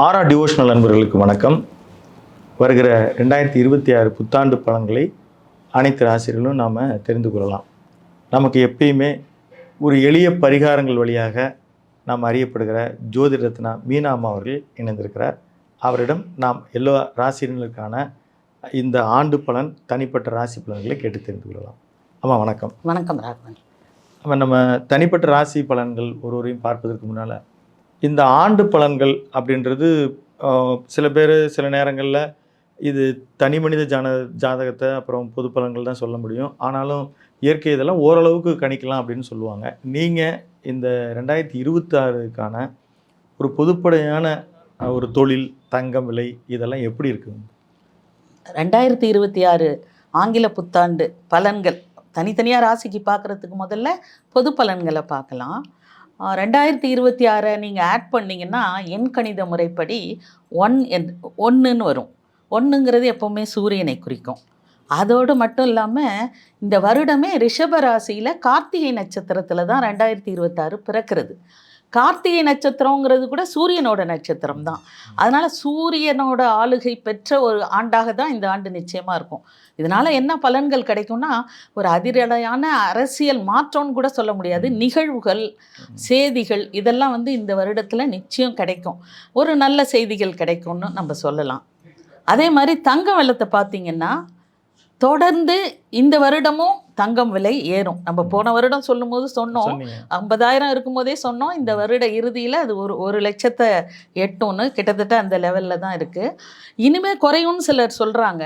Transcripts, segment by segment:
ஆரா டிவோஷனல் நண்பர்களுக்கு வணக்கம். வருகிற 2026 புத்தாண்டு பலன்களை அனைத்து ராசிகளும் நாம் தெரிந்து கொள்ளலாம். நமக்கு எப்பயுமே ஒரு எளிய பரிகாரங்கள் வழியாக நாம் அறியப்படுகிற ஜோதிட ரத்னா மீனா அம்மா அவர்கள் இணைந்திருக்கிறார். அவரிடம் நாம் எல்லா ராசிகளுக்கான இந்த ஆண்டு பலன், தனிப்பட்ட ராசி பலன்களை கேட்டு தெரிந்து கொள்ளலாம். அம்மா வணக்கம். வணக்கம் ராகவன். நம்ம தனிப்பட்ட ராசி பலன்கள் ஒருவரையும் பார்ப்பதற்கு முன்னால் இந்த ஆண்டு பலன்கள் அப்படின்றது சில பேர் சில நேரங்களில் இது தனி மனித ஜாதகத்தை அப்புறம் பொது பலன்கள் தான் சொல்ல முடியும். ஆனாலும் இயற்கை இதெல்லாம் ஓரளவுக்கு கணிக்கலாம் அப்படின்னு சொல்லுவாங்க. நீங்கள் இந்த 2026க்கான ஒரு பொதுப்படையான ஒரு தொழில், தங்கம் விலை இதெல்லாம் எப்படி இருக்குங்க? 2026 ஆங்கில புத்தாண்டு பலன்கள் தனித்தனியாக ராசிக்கு பார்க்குறதுக்கு முதல்ல பொது பலன்களை பார்க்கலாம். 2026 நீங்கள் ஆட் பண்ணிங்கன்னா எண் கணித முறைப்படி 1ன்னு வரும். 1ங்கிறது எப்போவுமே சூரியனை குறிக்கும். அதோடு மட்டும் இல்லாமல் இந்த வருடமே ரிஷப ராசியில் கார்த்திகை நட்சத்திரத்தில் தான் 2026 பிறக்கிறது. கார்த்திகை நட்சத்திரங்கிறது கூட சூரியனோட நட்சத்திரம் தான். அதனால் சூரியனோட ஆளுகை பெற்ற ஒரு ஆண்டாக தான் இந்த ஆண்டு நிச்சயமாக இருக்கும். இதனால் என்ன பலன்கள் கிடைக்கும்னா, ஒரு அதிரடியான அரசியல் மாற்றம்னு கூட சொல்ல முடியாது, நிகழ்வுகள், செய்திகள் இதெல்லாம் இந்த வருடத்தில் நிச்சயம் கிடைக்கும். ஒரு நல்ல செய்திகள் கிடைக்கும்னு நம்ம சொல்லலாம். அதே மாதிரி தங்க வெள்ளத்தை பார்த்திங்கன்னா தொடர்ந்து இந்த வருடமும் தங்கம் விலை ஏறும். நம்ம போன வருடம் சொல்லும் போது சொன்னோம் 50,000 இருக்கும்போதே சொன்னோம், இந்த வருட இறுதியில் அது ஒரு லட்சத்தை எட்டும்னு. கிட்டத்தட்ட அந்த லெவலில் தான் இருக்குது. இனிமேல் குறையும்னு சிலர் சொல்கிறாங்க.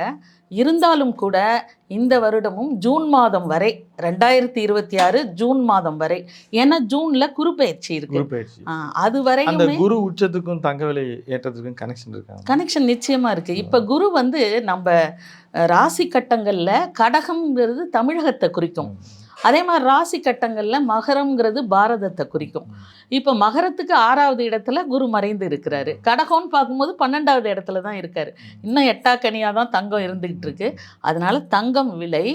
இருந்தாலும் கூட இந்த வருடமும் ஜூன் மாதம் வரை 2026 ஜூன் மாதம் வரை, ஏன்னா ஜூன்ல குரு பயிற்சி இருக்கு. அது வரை அந்த குரு உச்சத்துக்கும் தங்க விலை ஏற்றத்துக்கும் கனெக்ஷன் இருக்கு. கனெக்ஷன் நிச்சயமா இருக்கு. இப்ப குரு நம்ம ராசி கட்டங்கள்ல கடகம்ங்கிறது தமிழகத்தை குறிக்கும். அதே மாதிரி ராசி கட்டங்களில் மகரம்ங்கிறது பாரதத்தை குறிக்கும். இப்போ மகரத்துக்கு 6வது இடத்துல குரு மறைந்து இருக்கிறாரு. கடகம்னு பார்க்கும்போது 12வது இடத்துல தான் இருக்காரு. இன்னும் 8ஆக்கனியாக தான் தங்கம் இருந்துகிட்டு இருக்கு. அதனால தங்கம் விலை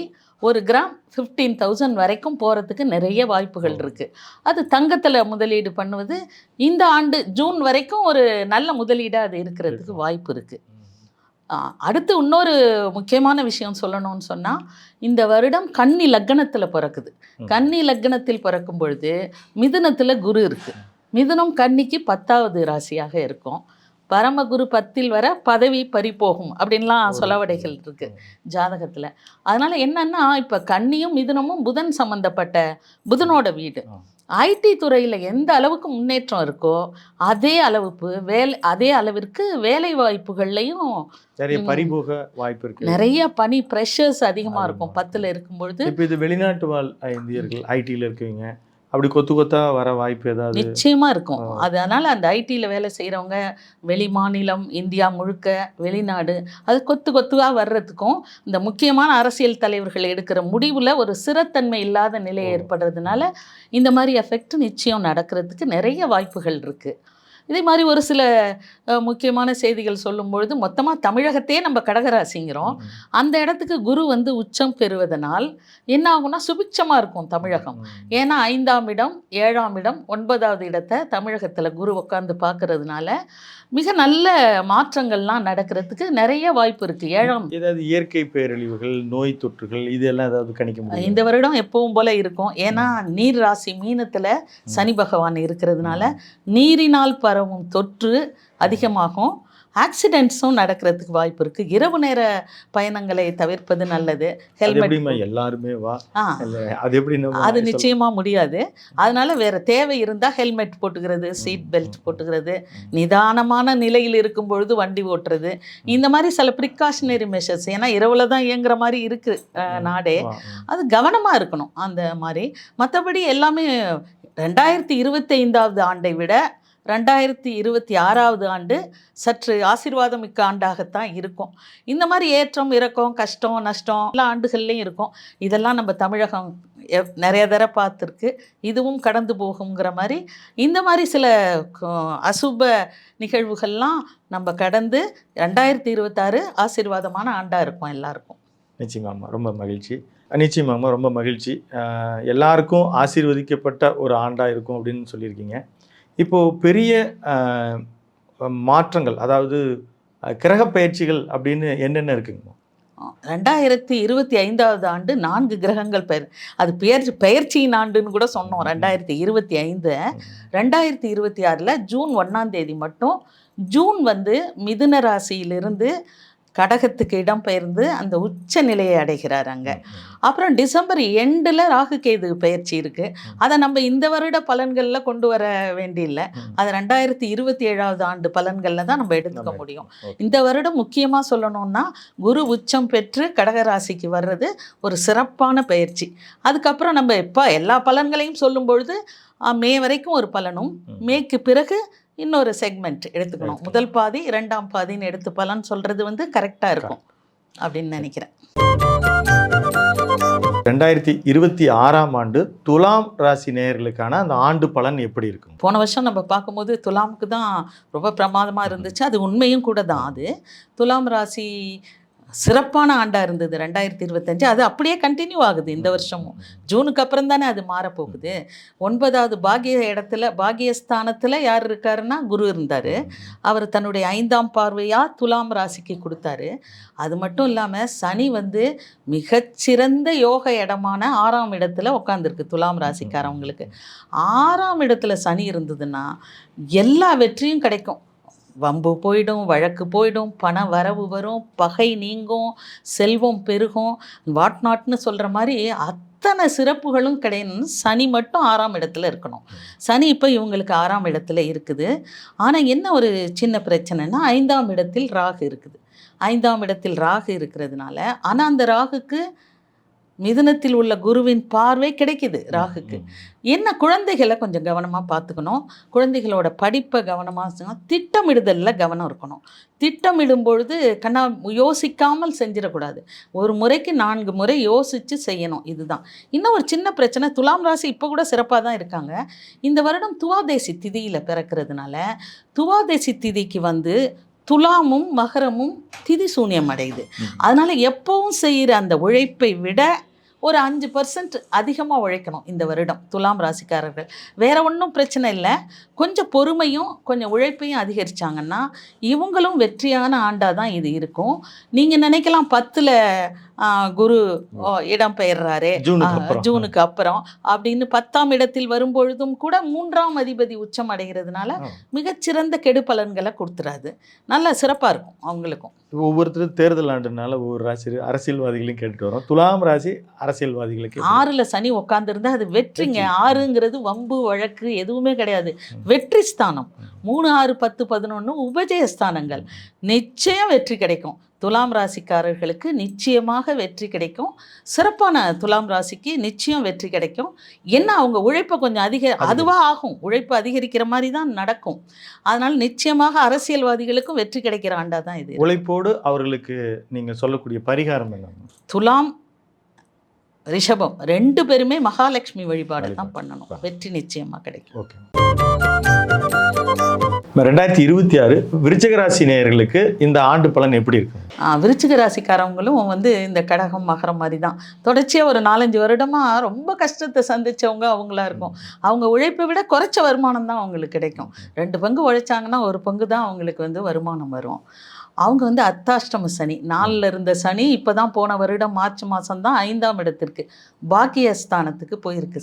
1 கிராம் 15,000 வரைக்கும் போகிறதுக்கு நிறைய வாய்ப்புகள் இருக்குது. அது தங்கத்தில் முதலீடு பண்ணுவது இந்த ஆண்டு ஜூன் வரைக்கும் ஒரு நல்ல முதலீடாக அது இருக்கிறதுக்கு வாய்ப்பு இருக்குது. அடுத்து இன்னொரு முக்கியமான விஷயம் சொல்லணும்னு சொன்னால், இந்த வருடம் கன்னி லக்னத்தில் பிறக்குது. கன்னி லக்னத்தில் பிறக்கும் பொழுது மிதுனத்தில் குரு இருக்குது. மிதுனம் கன்னிக்கு 10வது ராசியாக இருக்கும். பரமகுரு 10ல் வர பதவி பறிபோகும் அப்படின்லாம் சொலவடைகள் இருக்குது ஜாதகத்தில். அதனால் என்னென்னா, இப்போ கன்னியும் மிதுனமும் புதன் சம்மந்தப்பட்ட புதனோட வீடு. ஐடி துறையில் எந்த அளவுக்கு முன்னேற்றம் இருக்கோ அதே அளவிற்கு வேலை வாய்ப்புகள்லையும் பறிபோக வாய்ப்பு இருக்கு. நிறைய பணி ப்ரெஷர்ஸ் அதிகமாக இருக்கும் 10ல் இருக்கும் பொழுது. இப்போ இது வெளிநாட்டு வாழ் இந்தியர்கள் ஐடியில் இருக்கீங்க, அப்படி கொத்து கொத்தா வர வாய்ப்பு ஏதாவது நிச்சயமாக இருக்கும். அதனால் அந்த ஐடியில் வேலை செய்கிறவங்க வெளி மாநிலம், இந்தியா முழுக்க, வெளிநாடு, அது கொத்து கொத்துவாக வர்றதுக்கும் இந்த முக்கியமான அரசியல் தலைவர்கள் எடுக்கிற முடிவில் ஒரு சிறத்தன்மை இல்லாத நிலை ஏற்படுறதுனால இந்த மாதிரி எஃபெக்ட் நிச்சயம் நடக்கிறதுக்கு நிறைய வாய்ப்புகள் இருக்குது. இதே மாதிரி ஒரு சில முக்கியமான செய்திகள் சொல்லும்பொழுது, மொத்தமாக தமிழகத்தையே நம்ம கடகராசிங்கிறோம். அந்த இடத்துக்கு குரு உச்சம் பெறுவதனால் என்ன ஆகும்னா சுபிட்சமாக இருக்கும் தமிழகம். ஏன்னா 5ஆம் இடம், 7ஆம் இடம், 9வது இடத்தை தமிழகத்தில் குரு உட்காந்து பார்க்கறதுனால மிக நல்ல மாற்றங்கள்லாம் நடக்கிறதுக்கு நிறைய வாய்ப்பு இருக்குது. 7ஆம் ஏதாவது இயற்கை பேரழிவுகள், நோய் தொற்றுகள் இதெல்லாம் ஏதாவது கணிக்க முடியும்? இந்த வருடம் எப்பவும் போல இருக்கும். ஏன்னா நீர் ராசி மீனத்தில் சனி பகவான் இருக்கிறதுனால நீரினால் பரவும் தொற்று அதிகமாகும். ஆக்சிடென்ட்ஸும் நடக்கிறதுக்கு வாய்ப்பு இருக்குது. இரவு நேர பயணங்களை தவிர்ப்பது நல்லது. ஹெல்மெட் எல்லாருமே அது நிச்சயமாக முடியாது. அதனால வேறு தேவை இருந்தால் ஹெல்மெட் போட்டுக்கிறது, சீட் பெல்ட் போட்டுக்கிறது, நிதானமான நிலையில் இருக்கும் பொழுது வண்டி ஓட்டுறது, இந்த மாதிரி சில ப்ரிகாஷனரி மெஷர்ஸ். ஏன்னா இரவில் தான் இயங்குற மாதிரி இருக்குது நாடே, அது கவனமாக இருக்கணும். அந்த மாதிரி மற்றபடி எல்லாமே 2025வது ஆண்டை விட 2026வது ஆண்டு சற்று ஆசீர்வாதம் மிக்க ஆண்டாகத்தான் இருக்கும். இந்த மாதிரி ஏற்றம் இறக்கம், கஷ்டம் நஷ்டம் எல்லா ஆண்டுகள்லையும் இருக்கும். இதெல்லாம் நம்ம தமிழகம் நிறைய தடவை பார்த்துருக்கு. இதுவும் கடந்து போகுங்கிற மாதிரி இந்த மாதிரி சில அசுப நிகழ்வுகள்லாம் நம்ம கடந்து 2026 ஆசீர்வாதமான ஆண்டாக இருக்கும் எல்லாருக்கும். நிச்சயமாம்மா, ரொம்ப மகிழ்ச்சி. நிச்சயமாம்மா, ரொம்ப மகிழ்ச்சி. எல்லாருக்கும் ஆசீர்வதிக்கப்பட்ட ஒரு ஆண்டாக இருக்கும் அப்படின்னு சொல்லியிருக்கீங்க. இப்போது பெரிய மாற்றங்கள், அதாவது கிரக பயிற்சிகள் அப்படின்னு என்னென்ன இருக்குங்க? 2025 ஆண்டு 4 கிரகங்கள் அது பெயர்ச்சியின் ஆண்டுன்னு கூட சொன்னோம். 2025 2026 ஜூன் 1ஆம் தேதி மட்டும் ஜூன் வந்து மிதுன ராசியிலிருந்து கடகத்துக்கு இடம்பெயர்ந்து அந்த உச்ச நிலையை அடைகிறார் அங்கே. அப்புறம் டிசம்பர் எண்டில் ராகு கேது பயிற்சி இருக்குது. அதை நம்ம இந்த வருட பலன்களில் கொண்டு வர வேண்டியில்லை. அது 2027 ஆண்டு பலன்களில் தான் நம்ம எடுத்துக்க முடியும். இந்த வருடம் முக்கியமாக சொல்லணும்னா குரு உச்சம் பெற்று கடகராசிக்கு வர்றது ஒரு சிறப்பான பயிற்சி. அதுக்கப்புறம் நம்ம எப்போ எல்லா பலன்களையும் சொல்லும் பொழுது மே வரைக்கும் ஒரு பலனும், மேக்கு பிறகு இன்னொரு செக்மெண்ட் எடுத்துக்கணும். முதல் பாதி 2ஆம் பாதின்னு எடுத்து பலன் சொல்கிறது வந்து கரெக்டாக இருக்கும் அப்படின்னு நினைக்கிறேன். 2026ஆம் ஆண்டு துலாம் ராசி நேயர்களுக்கான அந்த ஆண்டு பலன் எப்படி இருக்கும்? போன வருஷம் நம்ம பார்க்கும்போது துலாமுக்கு தான் ரொம்ப பிரமாதமாக இருந்துச்சு. அது உண்மையும் கூட தான். அது துலாம் ராசி சிறப்பான ஆண்டாக இருந்தது 2025. அது அப்படியே கண்டினியூ ஆகுது இந்த வருஷமும். ஜூனுக்கு அப்புறம் தானே அது மாறப்போகுது. 9வது பாகியஸ்தானத்தில் யார் இருக்காருன்னா குரு இருந்தார். அவர் தன்னுடைய 5ஆம் பார்வையாக துலாம் ராசிக்கு கொடுத்தாரு. அது மட்டும் இல்லாமல் சனி வந்து மிகச்சிறந்த யோக இடமான 6ஆம் இடத்துல உட்காந்துருக்கு துலாம் ராசிக்காரவங்களுக்கு. 6ஆம் இடத்துல சனி இருந்ததுன்னா எல்லா வெற்றியும் கிடைக்கும். வம்பு போயிடும், வழக்கு போயிடும், பண வரவு வரும், பகை நீங்கும், செல்வம் பெருகும், வாட் நாட்னு சொல்கிற மாதிரி அத்தனை சிறப்புகளும் கிடையணும்னு சனி மட்டும் 6ஆம் இடத்துல இருக்கணும். சனி இப்போ இவங்களுக்கு 6ஆம் இடத்துல இருக்குது. ஆனால் என்ன ஒரு சின்ன பிரச்சனைனா 5ஆம் இடத்தில் ராகு இருக்குது. 5ஆம் இடத்தில் ராகு இருக்கிறதுனால, ஆனால் அந்த ராகுக்கு மிதுனத்தில் உள்ள குருவின் பார்வை கிடைக்குது ராகுக்கு. என்ன, குழந்தைகளை கொஞ்சம் கவனமாக பார்த்துக்கணும். குழந்தைகளோட படிப்பை கவனமாக, திட்டமிடுதலில் கவனம் இருக்கணும். திட்டமிடும் பொழுது யோசிக்காமல் செஞ்சிடக்கூடாது. ஒரு முறைக்கு 4 முறை யோசித்து செய்யணும். இதுதான். இன்னும் ஒரு சின்ன பிரச்சனை, துலாம் ராசி இப்போ கூட சிறப்பாக தான் இருக்காங்க. இந்த வருடம் துவாதேசி திதியில் பிறக்கிறதுனால துவாதேசி திதிக்கு வந்து துலாமும் மகரமும் திதி சூன்யம் அடையுது. அதனால் எப்பவும் செய்கிற அந்த உழைப்பை விட ஒரு 5% அதிகமாக உழைக்கணும் இந்த வருடம் துலாம் ராசிக்காரர்கள். வேறு ஒன்றும் பிரச்சனை இல்லை. கொஞ்சம் பொறுமையும் கொஞ்சம் உழைப்பையும் அதிகரித்தாங்கன்னா இவங்களும் வெற்றியான ஆண்டாக தான் இது இருக்கும். நீங்கள் நினைக்கலாம் 10ல் குரு இடம் பெயர்றாரு ஜூனுக்கு அப்புறம் அப்படின்னு 10ஆம் இடத்தில் வரும்பொழுதும் கூட 3ஆம் அதிபதி உச்சம் அடைகிறதுனால மிகச்சிறந்த கெடு பலன்களை கொடுத்துறாது. நல்லா சிறப்பாக இருக்கும் அவங்களுக்கும். ஒவ்வொருத்தரும் தேர்தல் ஆண்டுனால ஒவ்வொரு ராசி அரசியல்வாதிகளையும் கேட்டுட்டு வரோம். துலாம் ராசி அரசியல்வாதிகளுக்கு 6ல் சனி உட்காந்துருந்தா அது வெற்றிங்க. 6ங்கிறது வம்பு வழக்கு எதுவுமே கிடையாது. வெற்றி ஸ்தானம். 3, 6, 10, 11 உபஜயஸ்தானங்கள். நிச்சயம் வெற்றி கிடைக்கும். துலாம் ராசிக்காரர்களுக்கு நிச்சயமாக வெற்றி கிடைக்கும். சிறப்பான துலாம் ராசிக்கு நிச்சயம் வெற்றி கிடைக்கும். என்ன, அவங்க உழைப்பை கொஞ்சம் அதுவாக ஆகும். உழைப்பு அதிகரிக்கிற மாதிரி தான் நடக்கும். அதனால் நிச்சயமாக அரசியல்வாதிகளுக்கும் வெற்றி கிடைக்கிற ஆண்டாக தான் இது. உழைப்போடு அவர்களுக்கு நீங்கள் சொல்லக்கூடிய பரிகாரம் என்ன? துலாம் ரிஷபம் 2 பேருமே மகாலட்சுமி வழிபாடு தான் பண்ணணும். வெற்றி நிச்சயமாக கிடைக்கும். ஓகே. 2026 விருச்சிக ராசி நேயர்களுக்கு இந்த ஆண்டு பலன் எப்படி இருக்கும்? விருச்சிக ராசிக்காரவங்களும் வந்து இந்த கடகம் மகரம் மாதிரி தான் தொடர்ச்சியாக ஒரு 4-5 வருடமாக ரொம்ப கஷ்டத்தை சந்தித்தவங்க அவங்களா இருக்கும். அவங்க உழைப்பை விட குறைச்ச வருமானம் தான் அவங்களுக்கு கிடைக்கும். 2 பங்கு உழைச்சாங்கன்னா 1 பங்கு தான் அவங்களுக்கு வந்து வருமானம் வரும். அவங்க வந்து அர்த்தாஷ்டம சனி 4ல் இருந்த சனி இப்போ தான் போன வருடம் மார்ச் மாதம் தான் 5ஆம் இடத்திற்கு பாக்கியஸ்தானத்துக்கு போயிருக்கு.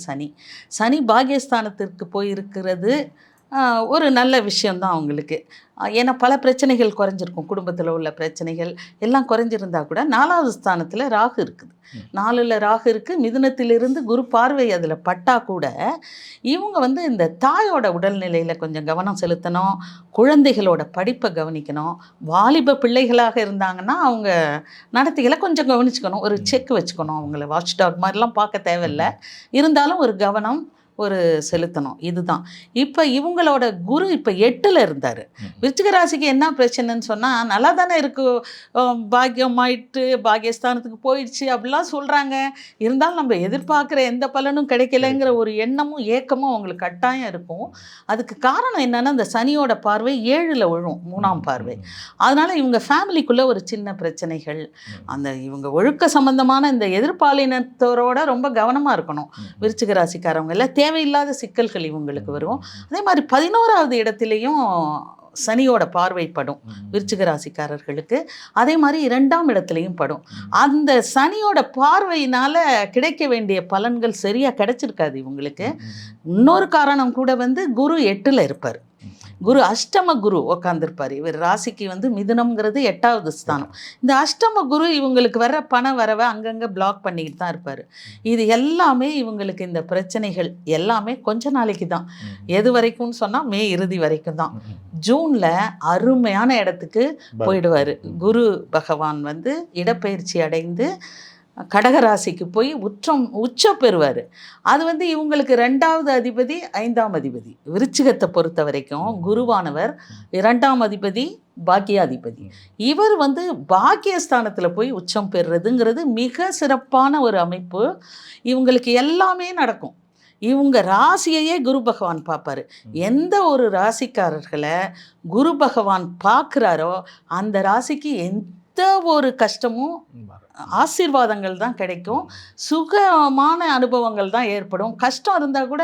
சனி பாக்கியஸ்தானத்திற்கு போயிருக்கிறது ஒரு நல்ல விஷயந்தான் அவங்களுக்கு. ஏன்னா பல பிரச்சனைகள் குறைஞ்சிருக்கும். குடும்பத்தில் உள்ள பிரச்சனைகள் எல்லாம் குறைஞ்சிருந்தா கூட 4வது ஸ்தானத்தில் ராகு இருக்குது. 4ல் ராகு இருக்குது. மிதுனத்திலிருந்து குரு பார்வை அதில் பட்டா கூட இவங்க வந்து இந்த தாயோட உடல்நிலையில் கொஞ்சம் கவனம் செலுத்தணும். குழந்தைகளோட படிப்பை கவனிக்கணும். வாலிப பிள்ளைகளாக இருந்தாங்கன்னா அவங்க நடத்திகளை கொஞ்சம் கவனிச்சுக்கணும். ஒரு செக் வச்சுக்கணும். அவங்கள வாட்ச் டாக் மாதிரிலாம் பார்க்க தேவையில்லை. இருந்தாலும் ஒரு கவனம் செலுத்தணும். இதுதான். இப்போ இவங்களோட குரு இப்போ 8ல் இருந்தார். விருச்சிக ராசிக்கு என்ன பிரச்சனைன்னு சொன்னால், நல்லா தானே இருக்குது, பாக்கியம் ஆயிட்டு பாக்கியஸ்தானத்துக்கு போயிடுச்சு அப்படிலாம் சொல்கிறாங்க. இருந்தாலும் நம்ம எதிர்பார்க்குற எந்த பலனும் கிடைக்கலைங்கிற ஒரு எண்ணமும் ஏக்கமும் அவங்களுக்கு கட்டாயம் இருக்கும். அதுக்கு காரணம் என்னென்னா, இந்த சனியோட பார்வை 7ல் விழும், 3ஆம் பார்வை. அதனால் இவங்க ஃபேமிலிக்குள்ளே ஒரு சின்ன பிரச்சனைகள், அந்த இவங்க ஒழுக்க சம்பந்தமான இந்த எதிர்பாலினத்தோட ரொம்ப கவனமாக இருக்கணும். விருச்சிக ராசிக்காரவங்க எல்லாம் தேவையில்லாத சிக்கல்கள் இவங்களுக்கு வரும். அதே மாதிரி 11வது இடத்துலையும் சனியோட பார்வை படும் விருச்சிக ராசிக்காரர்களுக்கு. அதே மாதிரி 2ஆம் இடத்துலையும் படும். அந்த சனியோட பார்வையினால் கிடைக்க வேண்டிய பலன்கள் சரியாக கிடைச்சிருக்காது இவங்களுக்கு. இன்னொரு காரணம் கூட வந்து குரு 8ல் இருப்பார். குரு அஷ்டம குரு உட்காந்துருப்பார். இவர் ராசிக்கு வந்து மிதுனம்ங்கிறது 8வது ஸ்தானம். இந்த அஷ்டம குரு இவங்களுக்கு வர பண வரவை அங்கங்கே பிளாக் பண்ணிக்கிட்டு தான் இருப்பார். இது எல்லாமே இவங்களுக்கு இந்த பிரச்சனைகள் எல்லாமே கொஞ்ச நாளைக்கு தான். எது வரைக்கும்னு சொன்னால் மே இறுதி வரைக்கும் தான். ஜூனில் அருமையான இடத்துக்கு போயிடுவார். குரு பகவான் வந்து இடப்பெயர்ச்சி அடைந்து கடகராசிக்கு போய் உச்சம் பெறுவார். அது வந்து இவங்களுக்கு 2வது அதிபதி 5ஆம் அதிபதி. விருச்சிகத்தை பொறுத்த வரைக்கும் குருவானவர் 2ஆம் அதிபதி பாக்கியாதிபதி. இவர் வந்து பாக்கியஸ்தானத்தில் போய் உச்சம் பெறுறதுங்கிறது மிக சிறப்பான ஒரு அமைப்பு. இவங்களுக்கு எல்லாமே நடக்கும். இவங்க ராசியையே குரு பகவான் பார்ப்பாரு. எந்த ஒரு ராசிக்காரர்களை குரு பகவான் பார்க்குறாரோ அந்த ராசிக்கு எந்த ஒரு கஷ்டமும் ஆசீர்வாதங்கள் தான் கிடைக்கும். சுகமான அனுபவங்கள் தான் ஏற்படும். கஷ்டம் இருந்தால் கூட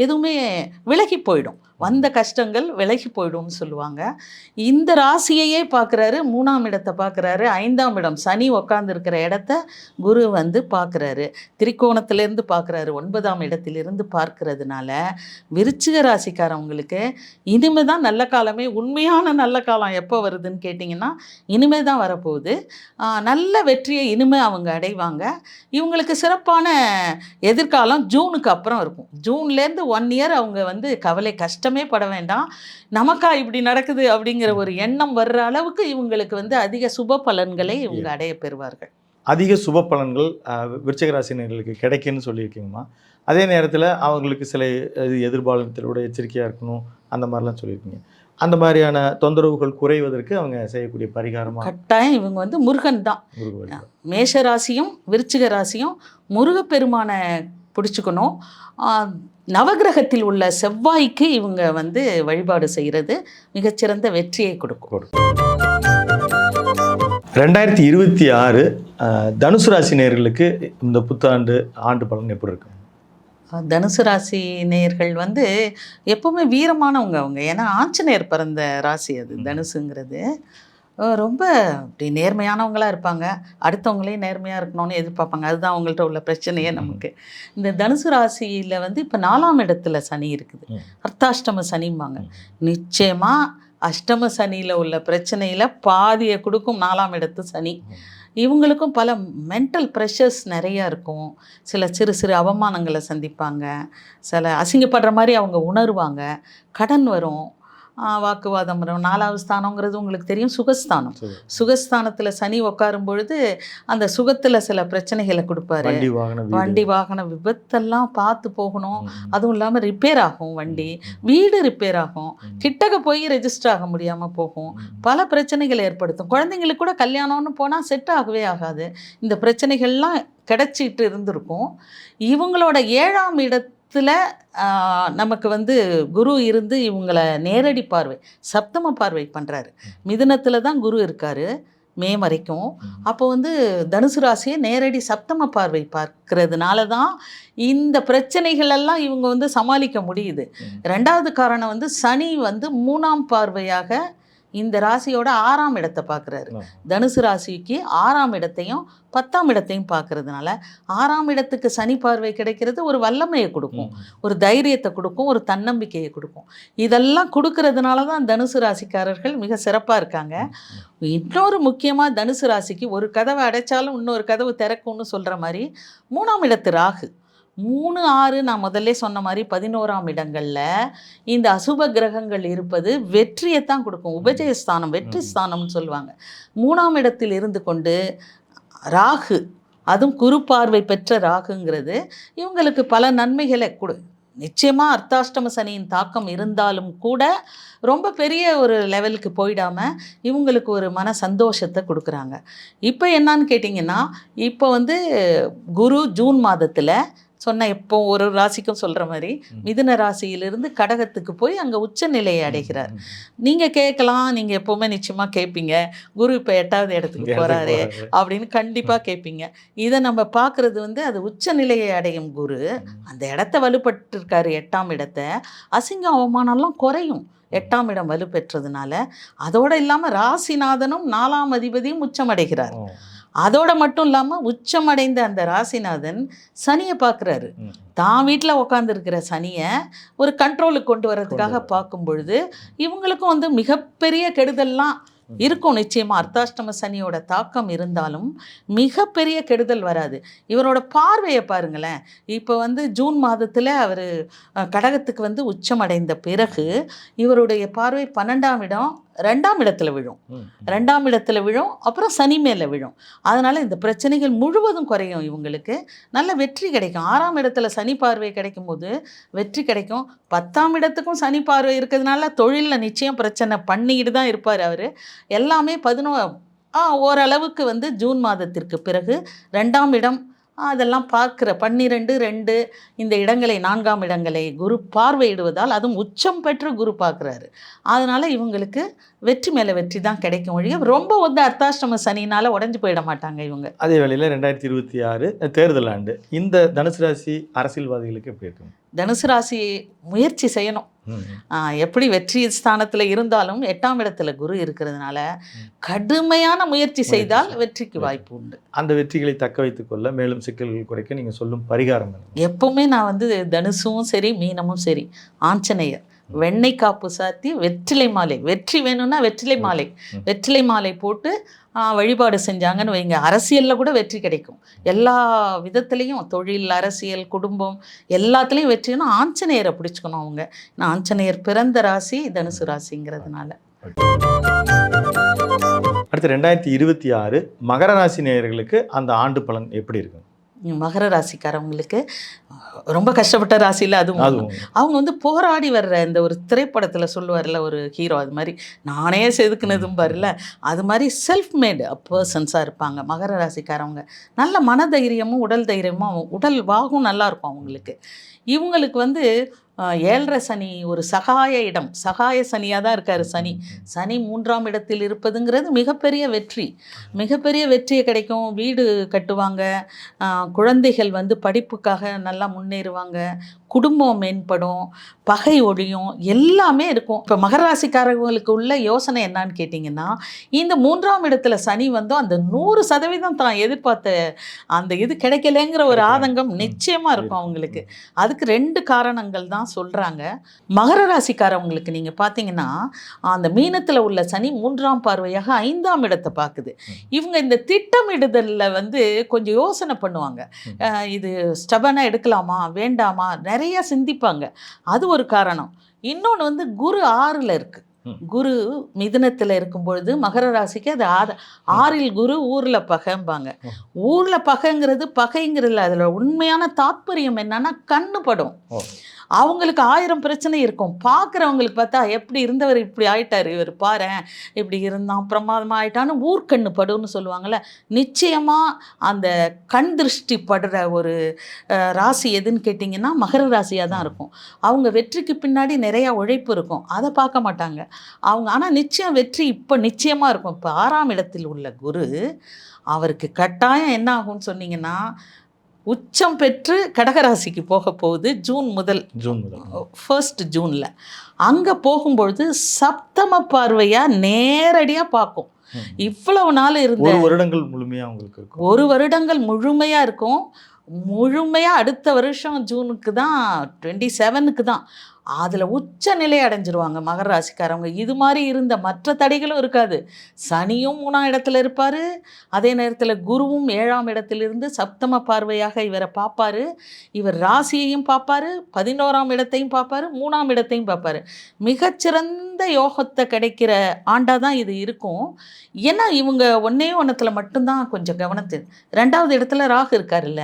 எதுவுமே விலகி போயிடும். வந்த கஷ்டங்கள் விலகி போயிடும்னு சொல்லுவாங்க. இந்த ராசியையே பார்க்குறாரு. 3ஆம் இடத்தை பார்க்குறாரு. 5ஆம் இடம் சனி உக்காந்துருக்கிற இடத்த குரு வந்து பார்க்குறாரு. திரிகோணத்திலேருந்து பார்க்குறாரு. 9ஆம் இடத்திலிருந்து பார்க்கறதுனால விருச்சிக ராசிக்காரவங்களுக்கு இனிமே தான் நல்ல காலமே. உண்மையான நல்ல காலம் எப்போ வருதுன்னு கேட்டிங்கன்னா இனிமே தான் வரப்போகுது. நல்ல வெற்றியை இனிமே அவங்க அடைவாங்க. இவங்களுக்கு சிறப்பான எதிர்காலம் ஜூனுக்கு அப்புறம் இருக்கும். ஜூன்லேருந்து 1 இயர் அவங்க வந்து கஷ்டமே பட வேண்டாம். நமக்கா இப்படி நடக்குது அப்படிங்கிற ஒரு எண்ணம் வர்ற அளவுக்கு இவங்களுக்கு வந்து அதிக சுப பலன்களை இவங்க அடைய பெறுவார்கள். அதிக சுப பலன்கள் விருச்சிக ராசினர்களுக்கு கிடைக்குன்னு சொல்லியிருக்கீங்கம்மா. அதே நேரத்தில் அவங்களுக்கு சில எதிர்பாலனத்திலோட எச்சரிக்கையாக இருக்கணும் அந்த மாதிரிலாம் சொல்லியிருக்கீங்க. அந்த மாதிரியான தொந்தரவுகள் குறைவதற்கு அவங்க செய்யக்கூடிய பரிகாரமாக கட்டாயம் இவங்க வந்து முருகன் தான். மேஷ ராசியும் விருச்சிக ராசியும் முருகப்பெருமானை பிடிச்சிக்கணும். நவகிரகத்தில் உள்ள செவ்வாய்க்கு இவங்க வந்து வழிபாடு செய்கிறது மிகச்சிறந்த வெற்றியை கொடுக்கும். 2026 தனுசு ராசி நேயர்களுக்கு இந்த புத்தாண்டு ஆண்டு பலன் எப்படி இருக்கு? தனுசு ராசி நேயர்கள் வந்து எப்பவுமே வீரமானவங்க அவங்க. ஏன்னா ஆஞ்சநேயர் பிறந்த ராசி அது தனுசுங்கிறது. ரொம்ப அப்படி நேர்மையானவங்களாக இருப்பாங்க. அடுத்தவங்களையும் நேர்மையாக இருக்கணும்னு எதிர்பார்ப்பாங்க. அதுதான் அவங்கள்ட்ட உள்ள பிரச்சனையே நமக்கு. இந்த தனுசு ராசியில் வந்து இப்போ 4ஆம் இடத்துல சனி இருக்குது. அர்த்தாஷ்டம சனிம்பாங்க. நிச்சயமாக அஷ்டம சனியில் உள்ள பிரச்சனையில் பாதியை கொடுக்கும் 4ஆம் இடத்து சனி. இவங்களுக்கும் பல மென்டல் ப்ரெஷர்ஸ் நிறையா இருக்கும். சில சிறு சிறு அவமானங்களை சந்திப்பாங்க. சில அசிங்கப்படுற மாதிரி அவங்க உணர்வாங்க. கடன் வரும், வாக்குவாதம் வரும். 4வது ஸ்தானங்கிறது உங்களுக்கு தெரியும் சுகஸ்தானம். சுகஸ்தானத்தில் சனி உட்காரும் பொழுது அந்த சுகத்தில் சில பிரச்சனைகளை கொடுப்பாரு. வண்டி வாகன விபத்தெல்லாம் பார்த்து போகணும். அதுவும் இல்லாமல் ரிப்பேர் ஆகும், வண்டி வீடு ரிப்பேர் ஆகும், கிட்டக்க போய் ரெஜிஸ்டர் ஆக முடியாமல் போகும், பல பிரச்சனைகளை ஏற்படுத்தும். குழந்தைங்களுக்கு கூட கல்யாணம்னு போனால் செட் ஆகவே ஆகாது. இந்த பிரச்சனைகள்லாம் கிடைச்சிட்டு இருந்திருக்கும். இவங்களோட 7ஆம் இடத்துல நமக்கு வந்து குரு இருந்து இவங்களை நேரடி பார்வை சப்தம பார்வை பண்ணுறாரு. மிதுனத்தில் தான் குரு இருக்கார் மே வரைக்கும். அப்போ வந்து தனுசு ராசியை நேரடி சப்தம பார்வை பார்க்கறதுனால தான் இந்த பிரச்சனைகளெல்லாம் இவங்க வந்து சமாளிக்க முடியுது. 2வது காரணம் வந்து சனி வந்து 3ஆம் பார்வையாக இந்த ராசியோட 6ஆம் இடத்தை பார்க்குறாரு. தனுசு ராசிக்கு 6ஆம் இடத்தையும் 10ஆம் இடத்தையும் பார்க்கறதுனால 6ஆம் இடத்துக்கு சனி பார்வை கிடைக்கிறது ஒரு வல்லமையை கொடுக்கும், ஒரு தைரியத்தை கொடுக்கும், ஒரு தன்னம்பிக்கையை கொடுக்கும். இதெல்லாம் கொடுக்கறதுனால தான் தனுசு ராசிக்காரர்கள் மிக சிறப்பாக இருக்காங்க. இன்னொரு முக்கியமாக தனுசு ராசிக்கு ஒரு கதவை அடைச்சாலும் இன்னொரு கதவு திறக்கும்னு சொல்கிற மாதிரி 3ஆம் இடத்து ராகு 3, 6 நான் முதல்ல சொன்ன மாதிரி 11ஆம் இடங்களில் இந்த அசுப கிரகங்கள் இருப்பது வெற்றியைத்தான் கொடுக்கும். உபஜயஸ்தானம் வெற்றி ஸ்தானம்னு சொல்லுவாங்க. 3ஆம் இடத்தில் இருந்து கொண்டு ராகு, அதுவும் குரு பார்வை பெற்ற ராகுங்கிறது இவங்களுக்கு பல நன்மைகளை நிச்சயமாக அர்த்தாஷ்டம சனியின் தாக்கம் இருந்தாலும் கூட ரொம்ப பெரிய ஒரு லெவலுக்கு போயிடாமல் இவங்களுக்கு ஒரு மன சந்தோஷத்தை கொடுக்குறாங்க. இப்போ என்னான்னு கேட்டிங்கன்னா இப்போ வந்து குரு ஜூன் மாதத்தில் சொன்ன எப்போ ஒரு ராசிக்கும் சொல்கிற மாதிரி மிதுன ராசியிலிருந்து கடகத்துக்கு போய் அங்கே உச்ச நிலையை அடைகிறார். நீங்கள் கேட்கலாம், நீங்கள் எப்போவுமே நிச்சயமாக கேட்பீங்க, குரு இப்போ 8வது இடத்துக்கு போகிறாரு அப்படின்னு கண்டிப்பாக கேட்பீங்க. இதை நம்ம பார்க்குறது வந்து அது உச்ச நிலையை அடையும் குரு அந்த இடத்த வலுப்பட்டிருக்காரு. 8ஆம் இடத்தை அசிங்கம் அவமானம்லாம் குறையும் 8ஆம் இடம் வலுப்பெற்றதுனால. அதோடு இல்லாமல் ராசிநாதனும் 4ஆம் அதிபதியும் உச்சமடைகிறார். அதோட மட்டும் இல்லாமல் உச்சமடைந்த அந்த ராசிநாதன் சனியை பார்க்குறாரு. தான் வீட்டில் உட்காந்துருக்கிற சனியை ஒரு கண்ட்ரோலுக்கு கொண்டு வர்றதுக்காக பார்க்கும் பொழுது இவங்களுக்கும் வந்து மிகப்பெரிய கெடுதல்லாம் இருக்கும். நிச்சயமாக அர்த்தாஷ்டம சனியோட தாக்கம் இருந்தாலும் மிகப்பெரிய கெடுதல் வராது. இவரோட பார்வையை பாருங்களேன். இப்போ வந்து ஜூன் மாதத்தில் அவர் கடகத்துக்கு வந்து உச்சமடைந்த பிறகு இவருடைய பார்வை 12ஆம் இடம் 2ஆம் இடத்துல விழும். 2ஆம் இடத்துல விழும், அப்புறம் சனி மேலே விழும். அதனால் இந்த பிரச்சனைகள் முழுவதும் குறையும். இவங்களுக்கு நல்ல வெற்றி கிடைக்கும். 6ஆம் இடத்துல சனி பார்வை கிடைக்கும் போது வெற்றி கிடைக்கும். 10ஆம் இடத்துக்கும் சனி பார்வை இருக்கிறதுனால தொழிலில் நிச்சயம் பிரச்சனை பண்ணிக்கிட்டு தான் இருப்பார் அவர். எல்லாமே ஓரளவுக்கு வந்து ஜூன் மாதத்திற்கு பிறகு 2ஆம் இடம் அதெல்லாம் பார்க்குற 12, 2 இந்த இடங்களை 4ஆம் இடங்களை குரு பார்வையிடுவதால், அதுவும் உச்சம் பெற்று குரு பார்க்குறாரு. அதனால் இவங்களுக்கு வெற்றி மேலே வெற்றி தான் கிடைக்கும் ஒழிய ரொம்ப வந்து அர்த்தாஷ்டம சனினால் உடஞ்சி போயிட மாட்டாங்க இவங்க. அதே வேளையில் 2026 தேர்தல் ஆண்டு இந்த தனுசு ராசி அரசியல்வாதிகளுக்கு எப்படி இருக்கும்? தனுசு ராசி முயற்சி செய்யணும். எப்படி வெற்றி ஸ்தானத்தில் இருந்தாலும் 8ஆம் இடத்துல குரு இருக்கிறதுனால கடுமையான முயற்சி செய்தால் வெற்றிக்கு வாய்ப்பு உண்டு. அந்த வெற்றிகளை தக்க வைத்துக் கொள்ள மேலும் சிக்கல்கள் குறைக்க நீங்கள் சொல்லும் பரிகாரம்? எப்பவுமே நான் வந்து தனுசும் சரி மீனமும் சரி ஆஞ்சநேயர் வெண்ணெய் காப்பு சாத்தி வெற்றிலை மாலை, வெற்றி வேணும்னா வெற்றிலை மாலை போட்டு வழிபாடு செஞ்சாங்கன்னு வைங்க, அரசியலில் கூட வெற்றி கிடைக்கும். எல்லா விதத்துலேயும் தொழில், அரசியல், குடும்பம் எல்லாத்துலேயும் வெற்றினா ஆஞ்சநேயரை பிடிச்சிக்கணும் அவங்க. நான் ஆஞ்சநேயர் பிறந்த ராசி தனுசு ராசிங்கிறதுனால. அடுத்து 2026 மகர ராசி நேயர்களுக்கு அந்த ஆண்டு பலன் எப்படி இருக்கும்? மகர ராசிக்காரவங்களுக்கு ரொம்ப கஷ்டப்பட்ட ராசியில் அதுவும் அவங்க வந்து போராடி வர்ற இந்த ஒரு திரைப்படத்தில் சொல்லுவார்ல ஒரு ஹீரோ, அது மாதிரி நானே செதுக்குனதும் பாருல, அது மாதிரி செல்ஃப் மேடு பர்சன்ஸாக இருப்பாங்க மகர ராசிக்காரவங்க. நல்ல மனதைரியமும் உடல் தைரியமும் உடல் வாகும் நல்லாயிருக்கும் அவங்களுக்கு. இவங்களுக்கு வந்து 7.5 சனி ஒரு சகாய சனியாக தான் இருக்கார். சனி 3ஆம் இடத்தில் இருப்பதுங்கிறது மிகப்பெரிய வெற்றியை கிடைக்கும். வீடு கட்டுவாங்க, குழந்தைகள் வந்து படிப்புக்காக நல்லா முன்னேறுவாங்க, குடும்பம் மேம்படும், பகை ஒழியும், எல்லாமே இருக்கும். இப்போ மகர ராசிக்காரர்களுக்கு உள்ள யோசனை என்னான்னு கேட்டிங்கன்னா, இந்த 3ஆம் இடத்துல சனி வந்து அந்த 100% தான் எதிர்பார்த்த அந்த இது கிடைக்கலங்கிற ஒரு ஆதங்கம் நிச்சயமாக இருக்கும் அவங்களுக்கு. அதுக்கு 2 காரணங்கள் தான் சொல்கிறாங்க. மகர ராசிக்காரவங்களுக்கு நீங்கள் பார்த்தீங்கன்னா அந்த மீனத்தில் உள்ள சனி 3ஆம் பார்வையாக 5ஆம் இடத்தை பார்க்குது. இவங்க இந்த திட்டமிடுதலில் வந்து கொஞ்சம் யோசனை பண்ணுவாங்க. இது ஸ்டபனாக எடுக்கலாமா வேண்டாமா நிறைய சிந்திப்பாங்க. அது ஒரு காரணம். இன்னொன்று வந்து குரு 6ல் இருக்கு. குரு மிதுனத்தில் இருக்கும் பொழுது மகர ராசிக்கு அது 6ல் குரு ஊரில் பகைம்பாங்க. ஊரில் பகைங்கிறதுல அதில் உண்மையான தாத்பரியம் என்னன்னா கண்ணு படும். அவங்களுக்கு 1000 பிரச்சனை இருக்கும். பார்க்குறவங்களுக்கு பார்த்தா எப்படி இருந்தவர் இப்படி ஆயிட்டார், இவர் பாரு இப்படி இருந்தான் பிரமாதமாக ஆயிட்டான்னு ஊர்க்கண்ணு படுன்னு சொல்லுவாங்கள்ல. நிச்சயமாக அந்த கண் திருஷ்டி படுற ஒரு ராசி எதுன்னு கேட்டிங்கன்னா மகர ராசியாக தான் இருக்கும். அவங்க வெற்றிக்கு பின்னாடி நிறையா உழைப்பு இருக்கும், அதை பார்க்க மாட்டாங்க அவங்க. ஆனால் நிச்சயம் வெற்றி இப்போ நிச்சயமாக இருக்கும். இப்போ 6ஆம் இடத்தில் உள்ள குரு அவருக்கு கட்டாயம் என்ன ஆகும்னு சொன்னீங்கன்னா, உச்சம் பெற்று கடகராசிக்கு போக போகுது ஜூன் முதல் 1 ஜூனில். அங்கே போகும்பொழுது சப்தம பார்வையாக நேரடியாக பார்க்கும். இவ்வளவு நாள் இருந்த 1 வருடங்கள் முழுமையாக அவங்களுக்கு இருக்கும். 1 வருடங்கள் முழுமையாக இருக்கும். முழுமையாக அடுத்த வருஷம் ஜூனுக்கு தான் 27க்கு தான் அதில் உச்ச நிலை அடைஞ்சிருவாங்க மகர ராசிக்காரவங்க. இது மாதிரி இருந்த மற்ற தடைகளும் இருக்காது. சனியும் 3ஆம் இடத்துல இருப்பார், அதே நேரத்தில் குருவும் 7ஆம் இடத்திலிருந்து சப்தம பார்வையாக இவரை பார்ப்பார். இவர் ராசியையும் பார்ப்பார், 11ஆம் இடத்தையும் பார்ப்பார், 3ஆம் இடத்தையும் பார்ப்பார். மிகச்சிறந்த யோகத்தை கிடைக்கிற ஆண்டாக தான் இது இருக்கும். ஏன்னா இவங்க ஒன்றத்தில் மட்டும்தான் கொஞ்சம் கவனத்து. 2வது இடத்துல ராகு இருக்காருல்ல,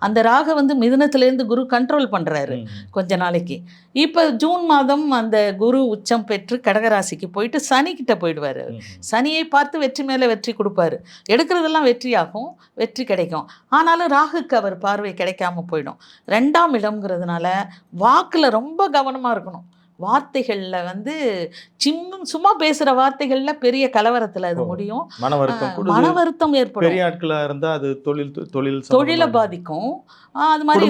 அந்த ராகு வந்து மிதுனத்திலேருந்து குரு கண்ட்ரோல் பண்ணுறாரு கொஞ்ச நாளைக்கு. இப்போ ஜூன் மாதம் அந்த குரு உச்சம் பெற்று கடகராசிக்கு போயிட்டு சனிக்கிட்ட போயிடுவார். சனியை பார்த்து வெற்றி மேலே வெற்றி கொடுப்பாரு. எடுக்கிறதெல்லாம் வெற்றியாகும், வெற்றி கிடைக்கும். ஆனாலும் ராகுக்கு அவர் பார்வை கிடைக்காம போயிடும். 2ஆம் இடம்ங்கிறதுனால வாக்கில் ரொம்ப கவனமாக இருக்கணும். வார்த்தைகளில் வந்து சும்மா பேசுகிற வார்த்தைகளில் பெரிய கலவரத்தில் அது முடியும். மன வருத்தம் ஏற்படும். பெரிய ஆட்களாக இருந்தால் அது தொழிலை பாதிக்கும். அது மாதிரி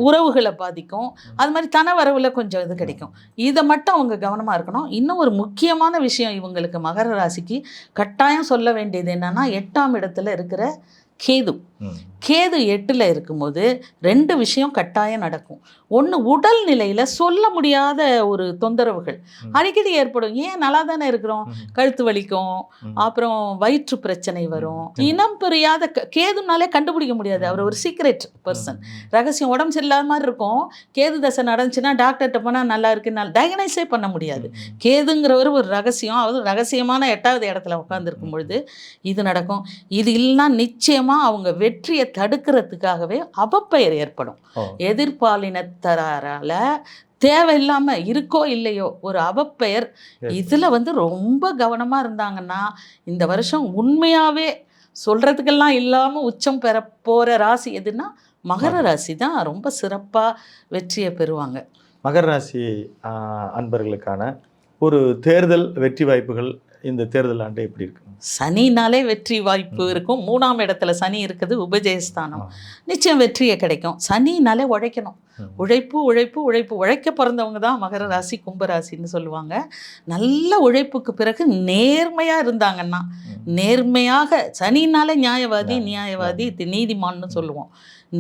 உறவுகளை பாதிக்கும். அது மாதிரி தனவரவில் கொஞ்சம் இது கிடைக்கும். இதை மட்டும் அவங்க கவனமாக இருக்கணும். இன்னும் ஒரு முக்கியமான விஷயம் இவங்களுக்கு மகர ராசிக்கு கட்டாயம் சொல்ல வேண்டியது என்னன்னா, 8ஆம் இடத்துல இருக்கிற கேது. கேது 8ல் இருக்கும்போது 2 விஷயம் கட்டாயம் நடக்கும். ஒன்று, உடல் நிலையில் சொல்ல முடியாத ஒரு தொந்தரவுகள் அடிக்கடி ஏற்படும். ஏன் நல்லா தானே இருக்கிறோம், கழுத்து வலிக்கும், அப்புறம் வயிற்று பிரச்சனை வரும். இனம் புரியாத கேதுனாலே கண்டுபிடிக்க முடியாது. அவர் ஒரு சீக்ரெட் பர்சன், ரகசியம். உடம்பு சரியில்லாத மாதிரி இருக்கும். கேது தசை நடந்துச்சுன்னா டாக்டர்கிட்ட போனால் நல்லா இருக்குன்னு டயக்னைஸே பண்ண முடியாது. கேதுங்கிறவர் ஒரு ரகசியம். அவர் ரகசியமான 8வது இடத்துல உட்காந்துருக்கும் பொழுது இது நடக்கும். இது இல்லைன்னா நிச்சயமாக அவங்க வெற்றியை தடுக்கிறதுக்காகவே அவப்பெயர் ஏற்படும். எதிர்பாலினத்தரால தேவையில்லாம இருக்கோ இல்லையோ ஒரு அவப்பெயர். இதுல வந்து ரொம்ப கவனமா இருந்தாங்கன்னா இந்த வருஷம் உண்மையாவே சொல்றதுக்கெல்லாம் இல்லாம உச்சம் பெற போற ராசி எதுன்னா மகர ராசி தான் ரொம்ப சிறப்பா வெற்றியை பெறுவாங்க. மகர ராசி அன்பர்களுக்கான ஒரு தேர்தல் வெற்றி வாய்ப்புகள் இந்த தேர்தல் ஆண்டு எப்படி இருக்கு? சனினாலே வெற்றி வாய்ப்பு இருக்கும். 3ஆம் இடத்துல சனி இருக்குது, உபஜயஸ்தானம். நிச்சயம் வெற்றியை கிடைக்கும். சனினாலே உழைக்கணும். உழைப்பு உழைப்பு உழைப்பு. உழைக்க பிறந்தவங்க தான் மகர ராசி கும்பராசின்னு சொல்லுவாங்க. நல்ல உழைப்புக்கு பிறகு நேர்மையாக இருந்தாங்கன்னா, நேர்மையாக, சனினாலே நியாயவாதி நீதிமான்னு சொல்லுவோம்.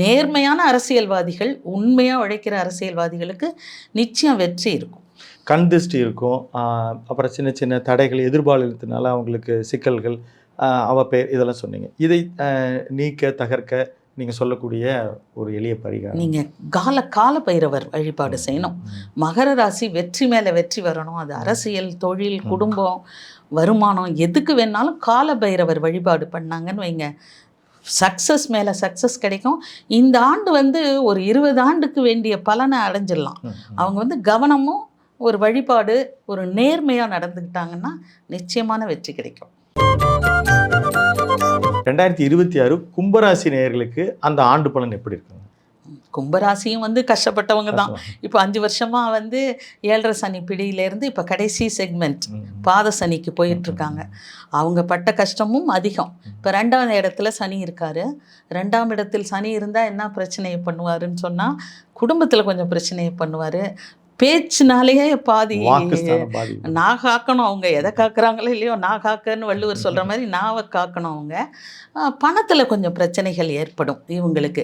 நேர்மையான அரசியல்வாதிகள், உண்மையாக உழைக்கிற அரசியல்வாதிகளுக்கு நிச்சயம் வெற்றி இருக்கும். கண் திருஷ்டி இருக்கும், அப்புறம் சின்ன சின்ன தடைகள், எதிர்பாலினத்தினால அவங்களுக்கு சிக்கல்கள், அவப்பெயர், இதெல்லாம் சொன்னீங்க. இதை நீக்க தகர்க்க நீங்கள் சொல்லக்கூடிய ஒரு எளிய பரிகாரம்? நீங்கள் கால பைரவர் வழிபாடு செய்யணும். மகர ராசி வெற்றி மேலே வெற்றி வரணும். அது அரசியல், தொழில், குடும்பம், வருமானம், எதுக்கு வேணாலும் கால பைரவர் வழிபாடு பண்ணாங்கன்னு வைங்க, சக்ஸஸ் மேலே சக்ஸஸ் கிடைக்கும். இந்த ஆண்டு வந்து ஒரு 20 ஆண்டுக்கு வேண்டிய பலனை அடைஞ்சிடலாம். அவங்க வந்து கவனமும் ஒரு வழிபாடு, ஒரு நேர்மையாக நடந்துக்கிட்டாங்கன்னா நிச்சயமான வெற்றி கிடைக்கும். 2026 கும்பராசி நேயர்களுக்கு அந்த ஆண்டு பலன் எப்படி இருக்குங்க? கும்பராசியும் வந்து கஷ்டப்பட்டவங்க தான். இப்போ 5 வருஷமாக வந்து 7.5 சனி பிடியிலேருந்து இப்போ கடைசி செக்மெண்ட் பாத சனிக்கு போயிட்டுருக்காங்க. அவங்க பட்ட கஷ்டமும் அதிகம். இப்போ 2ஆம் இடத்துல சனி இருக்கார். 2ஆம் இடத்தில் சனி இருந்தால் என்ன பிரச்சனையை பண்ணுவாருன்னு சொன்னால், குடும்பத்தில் கொஞ்சம் பிரச்சனையை பண்ணுவார். பேச்சுனாலேயே பாதி நான் காக்கணும். அவங்க எதை காக்குறாங்களோ இல்லையோ, நான் காக்கன்னு வள்ளுவர் சொல்கிற மாதிரி நாவை காக்கணும். அவங்க பணத்தில் கொஞ்சம் பிரச்சனைகள் ஏற்படும் இவங்களுக்கு.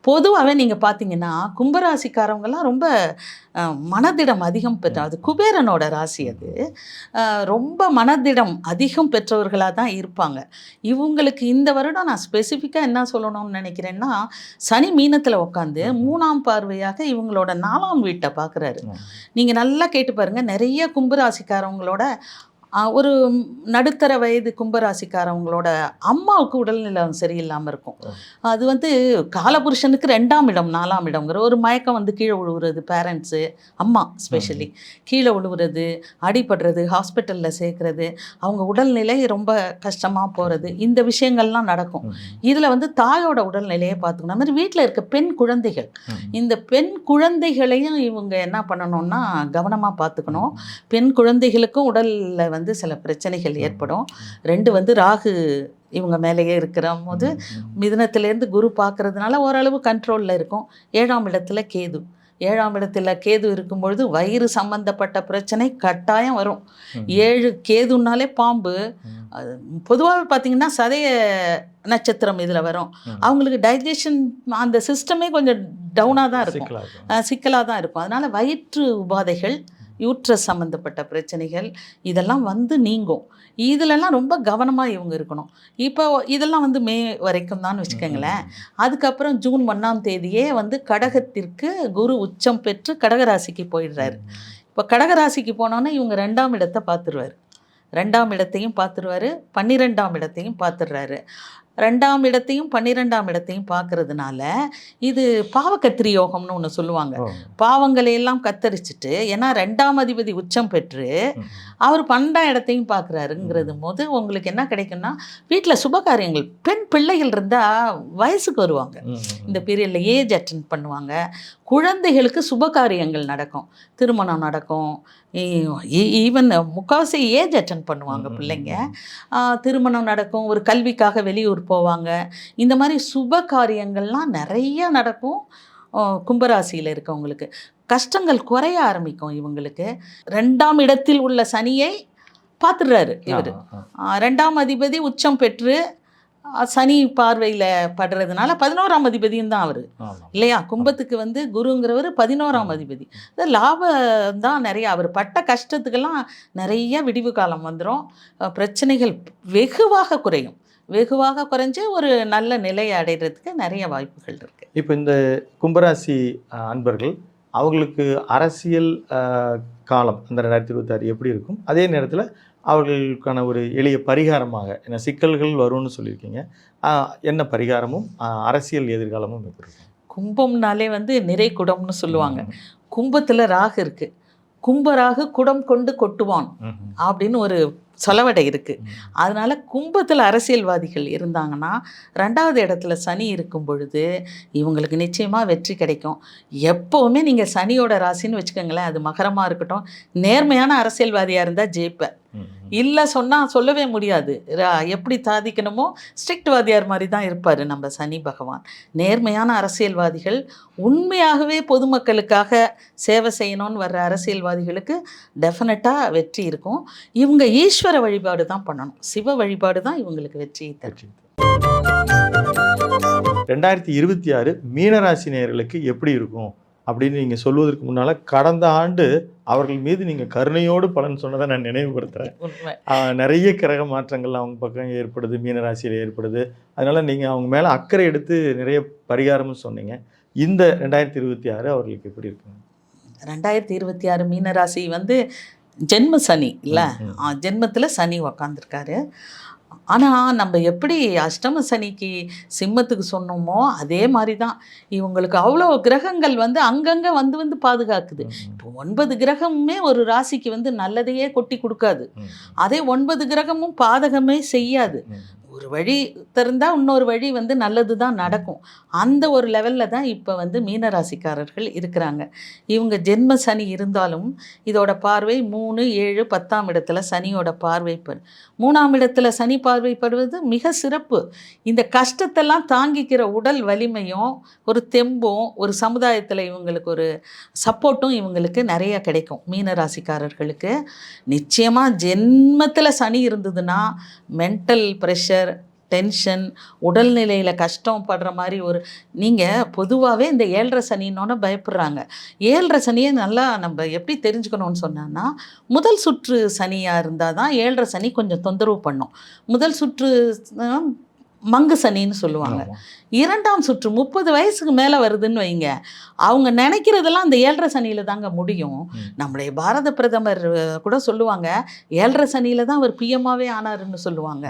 பொதுவாகவே நீங்கள் பார்த்தீங்கன்னா கும்பராசிக்காரவங்கெல்லாம் ரொம்ப மனதிடம் அதிகம் பெற்ற, அது குபேரனோட ராசி, அது ரொம்ப மனதிடம் அதிகம் பெற்றவர்களாக தான் இருப்பாங்க. இவங்களுக்கு இந்த வருடம் நான் ஸ்பெசிஃபிக்காக என்ன சொல்லணும்னு நினைக்கிறேன்னா, சனி மீனத்தில் உட்காந்து 3ஆம் பார்வையாக இவங்களோட 4ஆம் வீட்டை பார்க்குறாரு. நீங்கள் நல்லா கேட்டு பாருங்கள், நிறைய கும்பராசிக்காரவங்களோட ஒரு நடுத்தர வயது கும்பராசிக்காரவங்களோட அம்மாவுக்கு உடல்நிலை சரியில்லாமல் இருக்கும். அது வந்து காலபுருஷனுக்கு 2ஆம் இடம் 4ஆம் இடம்ங்கிற ஒரு மயக்கம் வந்து கீழே விழுவுறது, பேரண்ட்ஸு அம்மா ஸ்பெஷலி கீழே விழுவுறது, அடிபடுறது, ஹாஸ்பிட்டலில் சேர்க்குறது, அவங்க உடல்நிலை ரொம்ப கஷ்டமாக போகிறது, இந்த விஷயங்கள்லாம் நடக்கும். இதில் வந்து தாயோட உடல்நிலையை பார்த்துக்கணும். அது மாதிரி வீட்டில் இருக்க பெண் குழந்தைகள், இந்த பெண் குழந்தைகளையும் இவங்க என்ன பண்ணணும்னா கவனமாக பார்த்துக்கணும். பெண் குழந்தைகளுக்கும் உடலில் வந்து சில பிரச்சனைகள் ஏற்படும். 2 வந்து ராகு இவங்க மேலேயே இருக்கிற போது மிதுனத்திலேருந்து குரு பார்க்கறதுனால ஓரளவு கண்ட்ரோலில் இருக்கும். 7ஆம் இடத்துல கேது. 7ஆம் இடத்துல கேது இருக்கும்பொழுது வயிறு சம்பந்தப்பட்ட பிரச்சனை கட்டாயம் வரும். 7 கேதுனாலே பாம்பு. பொதுவாக பார்த்தீங்கன்னா சதய நட்சத்திரம் இதில் வரும். அவங்களுக்கு டைஜஷன் அந்த சிஸ்டமே கொஞ்சம் டவுனாக தான் இருக்கும், சிக்கலாக தான் இருக்கும். அதனால் வயிற்று உபாதைகள், யூட்ரஸ் சம்மந்தப்பட்ட பிரச்சனைகள் இதெல்லாம் வந்து நீங்கும். இதிலெல்லாம் ரொம்ப கவனமாக இவங்க இருக்கணும். இப்போ இதெல்லாம் வந்து மே வரைக்கும் தான் வச்சுக்கோங்களேன். அதுக்கப்புறம் ஜூன் 1ஆம் தேதியே வந்து கடகத்திற்கு குரு உச்சம் பெற்று கடகராசிக்கு போயிடுறாரு. இப்போ கடகராசிக்கு போனோன்னே இவங்க 2ஆம் இடத்தை பார்த்துருவார். 2ஆம் இடத்தையும் பார்த்துருவார், 12ஆம் இடத்தையும் பார்த்துடுறாரு. 2ஆம் இடத்தையும் 12ஆம் இடத்தையும் பார்க்கறதுனால இது பாவக்கத்திரி யோகம்னு ஒன்று சொல்லுவாங்க. பாவங்களை எல்லாம் கத்தரிச்சிட்டு, ஏன்னா 2ஆம் அதிபதி உச்சம் பெற்று அவர் 12ஆம் இடத்தையும் பார்க்குறாருங்கிறது போது உங்களுக்கு என்ன கிடைக்கும்னா, வீட்டில் சுபகாரியங்கள், பெண் பிள்ளைகள் இருந்தால் வயசுக்கு வருவாங்க, இந்த பீரியடில் ஏஜ் அட்டன் பண்ணுவாங்க, குழந்தைகளுக்கு சுபகாரியங்கள் நடக்கும், திருமணம் நடக்கும், ஈவன் முக்கால்வாசி ஏஜ் அட்டன் பண்ணுவாங்க பிள்ளைங்க, திருமணம் நடக்கும், ஒரு கல்விக்காக வெளியூர் போவாங்க, இந்த மாதிரி சுப காரியங்கள்லாம் நிறைய நடக்கும். கும்பராசியில் இருக்கவங்களுக்கு கஷ்டங்கள் குறைய ஆரம்பிக்கும். இவங்களுக்கு 2ஆம் இடத்தில் உள்ள சனியை பார்த்துடுறாரு இவர். 2ஆம் அதிபதி உச்சம் பெற்று சனி பார்வையில் படுறதுனால 11ஆம் அதிபதியும் தான் அவர் இல்லையா. கும்பத்துக்கு வந்து குருங்கிறவர் 11ஆம் அதிபதி. லாபம் தான் நிறைய. அவர் பட்ட கஷ்டத்துக்கெல்லாம் நிறைய விடிவு காலம் வந்துடும். பிரச்சனைகள் வெகுவாக குறையும். வெகுவாக குறைஞ்சு ஒரு நல்ல நிலையை அடைகிறதுக்கு நிறைய வாய்ப்புகள் இருக்குது. இப்போ இந்த கும்பராசி அன்பர்கள் அவங்களுக்கு அரசியல் காலம் அந்த 2026 எப்படி இருக்கும், அதே நேரத்தில் அவர்களுக்கான ஒரு எளிய பரிகாரமாக என்ன சிக்கல்கள் வரும்னு சொல்லியிருக்கீங்க, என்ன பரிகாரமும் அரசியல் எதிர்காலமும் எப்படி இருக்கும்? கும்பம்னாலே வந்து நிறை குடம்னு சொல்லுவாங்க. கும்பத்தில் ராகு இருக்குது. கும்பராகு குடம் கொண்டு கொட்டுவான் அப்படின்னு ஒரு சொலவடை இருக்குது. அதனால் கும்பத்தில் அரசியல்வாதிகள் இருந்தாங்கன்னா 2ஆவது இடத்துல சனி இருக்கும் பொழுது இவங்களுக்கு நிச்சயமாக வெற்றி கிடைக்கும். எப்போவுமே நீங்கள் சனியோட ராசின்னு வச்சுக்கோங்களேன், அது மகரமாக இருக்கட்டும், நேர்மையான அரசியல்வாதியாக இருந்தால் ஜெயிப்பேன். இல்லை சொன்னால் சொல்லவே முடியாது. எப்படி சாதிக்கணுமோ ஸ்ட்ரிக்ட் வாதியார் மாதிரி தான் இருப்பார் நம்ம சனி பகவான். நேர்மையான அரசியல்வாதிகள், உண்மையாகவே பொதுமக்களுக்காக சேவை செய்யணும்னு வர்ற அரசியல்வாதிகளுக்கு டெஃபினட்டாக வெற்றி இருக்கும். இவங்க ஈஸ்வர வழிபாடு தான் பண்ணணும், சிவ வழிபாடு தான் இவங்களுக்கு வெற்றியை தரும். 2026 மீனராசி நேயர்களுக்கு எப்படி இருக்கும் அப்படின்னு நீங்கள் சொல்வதற்கு முன்னால், கடந்த ஆண்டு அவர்கள் மீது நீங்கள் கருணையோடு பலன் சொன்னதை நான் நினைவுபடுத்துகிறேன். நிறைய கிரக மாற்றங்கள் அவங்க பக்கம் ஏற்படுது, மீனராசியில் ஏற்படுது. அதனால் நீங்கள் அவங்க மேலே அக்கறை எடுத்து நிறைய பரிகாரமும் சொன்னீங்க. இந்த 2026 அவர்களுக்கு எப்படி இருக்குங்க? 2026 மீனராசி வந்து ஜென்ம சனி இல்லை, ஜென்மத்தில் சனி உக்காந்துருக்காரு. ஆனால் நம்ம எப்படி அஷ்டம சனிக்கு சிம்மத்துக்கு சொன்னோமோ அதே மாதிரி தான் இவங்களுக்கு அவ்வளோ கிரகங்கள் வந்து அங்கங்கே வந்து வந்து பாதுகாக்குது. இப்போ 9 கிரகமுமே ஒரு ராசிக்கு வந்து நல்லதையே கொட்டி கொடுக்காது. அதே 9 கிரகமும் பாதகமே செய்யாது. ஒரு வழி திறந்தால் இன்னொரு வழி வந்து நல்லது தான் நடக்கும். அந்த ஒரு லெவலில் தான் இப்போ வந்து மீனராசிக்காரர்கள் இருக்கிறாங்க. இவங்க ஜென்ம சனி இருந்தாலும் இதோட பார்வை 3, 7, 10ஆம் இடத்துல சனியோட பார்வை 3ஆம் இடத்துல சனி பார்வைப்படுவது மிக சிறப்பு. இந்த கஷ்டத்தெல்லாம் தாங்கிக்கிற உடல் வலிமையும் ஒரு தெம்பும் ஒரு சமுதாயத்தில் இவங்களுக்கு ஒரு சப்போர்ட்டும் இவங்களுக்கு நிறைய கிடைக்கும். மீனராசிக்காரர்களுக்கு நிச்சயமாக ஜென்மத்தில் சனி இருந்ததுன்னா மென்டல் ப்ரெஷர், டென்ஷன், உடல்நிலையில் கஷ்டம் படுற மாதிரி ஒரு, நீங்கள் பொதுவாகவே இந்த 7.5 சனின்னொன்னே பயப்படுறாங்க. 7.5 சனியை நல்லா நம்ம எப்படி தெரிஞ்சுக்கணும்னு சொன்னோன்னா, முதல் சுற்று சனியாக இருந்தால் தான் 7.5 சனி கொஞ்சம் தொந்தரவு பண்ணும். முதல் சுற்று மங்கு சனின்னு சொல்லுவாங்க. 2ஆம் சுற்று 30 வயசுக்கு மேலே வருதுன்னு வைங்க, அவங்க நினைக்கிறதெல்லாம் அந்த 7.5 சனியில் தாங்க முடியும். நம்முடைய பாரத பிரதமர் கூட சொல்லுவாங்க, 7.5 சனியில் தான் அவர் பிஎம்மாவே ஆனாருன்னு சொல்லுவாங்க,